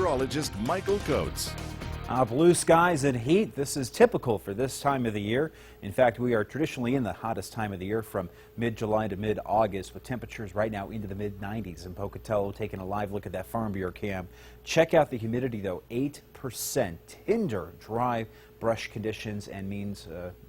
meteorologist Michael Coates. Blue skies and heat. This is typical for this time of the year. In fact, we are traditionally in the hottest time of the year from mid-July to mid-August with temperatures right now into the mid-90s in Pocatello. Taking a live look at that Farm Bureau cam. Check out the humidity though, 8%. Tinder, dry brush conditions and means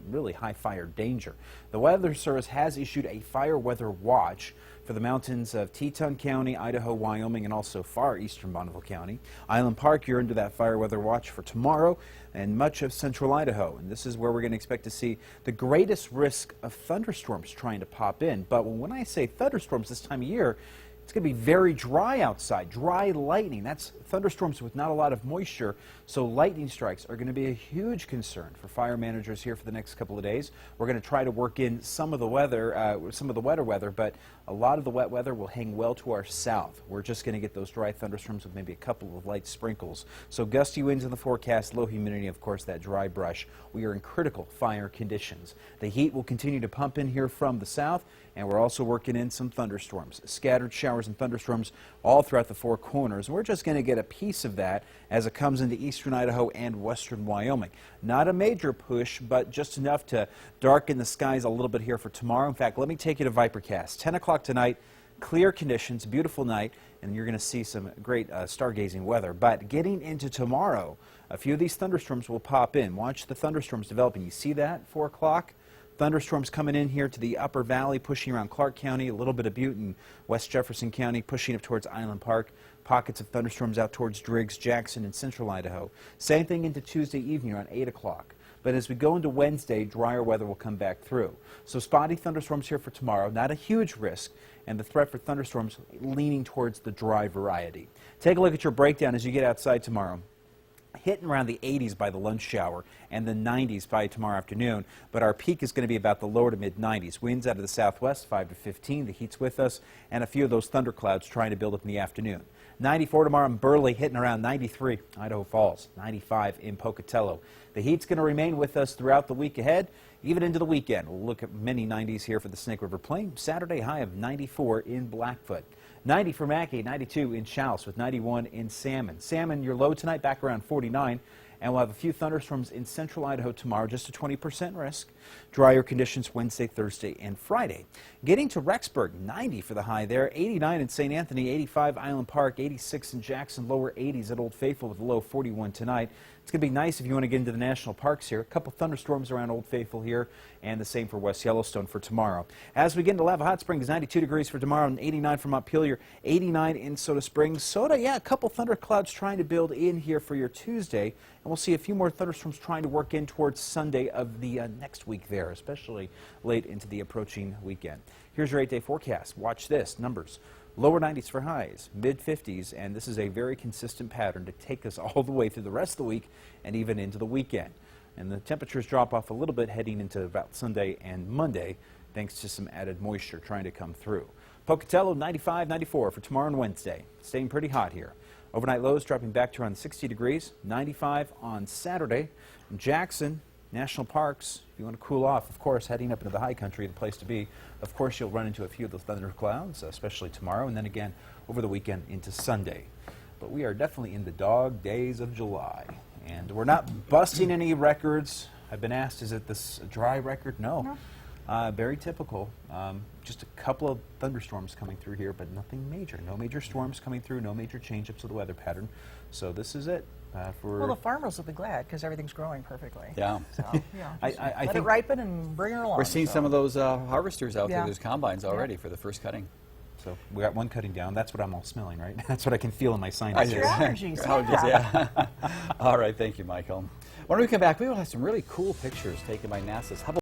really high fire danger. The Weather Service has issued a fire weather watch for the mountains of Teton County, Idaho, Wyoming, and also far eastern Bonneville County. Island Park, you're under that fire weather watch for tomorrow and much of central Idaho. And this is where we're going to expect to see the greatest risk of thunderstorms trying to pop in. But when I say thunderstorms this time of year, it's going to be very dry outside, dry lightning. That's thunderstorms with not a lot of moisture, so lightning strikes are going to be a huge concern for fire managers here for the next couple of days. We're going to try to work in some of the weather, some of the wetter weather, but a lot of the wet weather will hang well to our south. We're just going to get those dry thunderstorms with maybe a couple of light sprinkles. So gusty winds in the forecast, low humidity, of course, that dry brush. We are in critical fire conditions. The heat will continue to pump in here from the south, and we're also working in some thunderstorms. Scattered showers and thunderstorms all throughout the four corners. We're just going to get a piece of that as it comes into eastern Idaho and western Wyoming. Not a major push, but just enough to darken the skies a little bit here for tomorrow. In fact, let me take you to Vipercast. 10 o'clock tonight, clear conditions, beautiful night, and you're going to see some great stargazing weather. But getting into tomorrow, a few of these thunderstorms will pop in. Watch the thunderstorms developing. You see that, 4 o'clock? Thunderstorms coming in here to the upper valley, pushing around Clark County, a little bit of Butte and West Jefferson County, pushing up towards Island Park. Pockets of thunderstorms out towards Driggs, Jackson, and central Idaho. Same thing into Tuesday evening around 8 o'clock. But as we go into Wednesday, drier weather will come back through. So spotty thunderstorms here for tomorrow, not a huge risk, and the threat for thunderstorms leaning towards the dry variety. Take a look at your breakdown as you get outside tomorrow. Hitting around the 80s by the lunch hour and the 90s by tomorrow afternoon, but our peak is going to be about the lower to mid 90s. Winds out of the southwest 5 to 15. The heat's with us, and a few of those thunderclouds trying to build up in the afternoon. 94 tomorrow in Burley, hitting around 93. Idaho Falls, 95 in Pocatello. The heat's going to remain with us throughout the week ahead, even into the weekend. We'll look at many 90s here for the Snake River Plain. Saturday high of 94 in Blackfoot. 90 for Mackay, 92 in Challis with 91 in Salmon. Salmon, your low tonight back around 49, and we'll have a few thunderstorms in central Idaho tomorrow, just a 20% risk. Drier conditions Wednesday, Thursday, and Friday. Getting to Rexburg, 90 for the high there, 89 in St. Anthony, 85 Island Park, 86 in Jackson, lower 80s at Old Faithful with a low 41 tonight. It's going to be nice if you want to get into the national parks here. A couple thunderstorms around Old Faithful here, and the same for West Yellowstone for tomorrow. As we get into Lava Hot Springs, 92 degrees for tomorrow, and 89 for Montpelier, 89 in Soda Springs. Soda, yeah, a couple thunderclouds trying to build in here for your Tuesday, and we'll see a few more thunderstorms trying to work in towards Sunday of the next week there, especially late into the approaching weekend. Here's your 8-day forecast. Watch this. Numbers. Lower 90s for highs, mid 50s, and this is a very consistent pattern to take us all the way through the rest of the week and even into the weekend. And the temperatures drop off a little bit heading into about Sunday and Monday, thanks to some added moisture trying to come through. Pocatello, 95, 94 for tomorrow and Wednesday. Staying pretty hot here. Overnight lows dropping back to around 60 degrees, 95 on Saturday. Jackson, National Parks, if you want to cool off, of course, heading up into the high country, the place to be. Of course, you'll run into a few of those thunderclouds, especially tomorrow, and then again over the weekend into Sunday. But we are definitely in the dog days of July, and we're not busting any records. I've been asked, is it this dry record? No. Very typical. Just a couple of thunderstorms coming through here, but nothing major. No major storms coming through, no major change-ups of the weather pattern. So this is it. Well, the farmers will be glad because everything's growing perfectly. Yeah. So, I let think it ripen and bring her along. we're seeing some of those harvesters out there. Yeah. There's combines already for the first cutting. So we got one cutting down. That's what I'm all smelling, right? That's what I can feel in my sinuses. Your allergies. Yeah. All right. Thank you, Michael. When we come back, we will have some really cool pictures taken by NASA's Hubble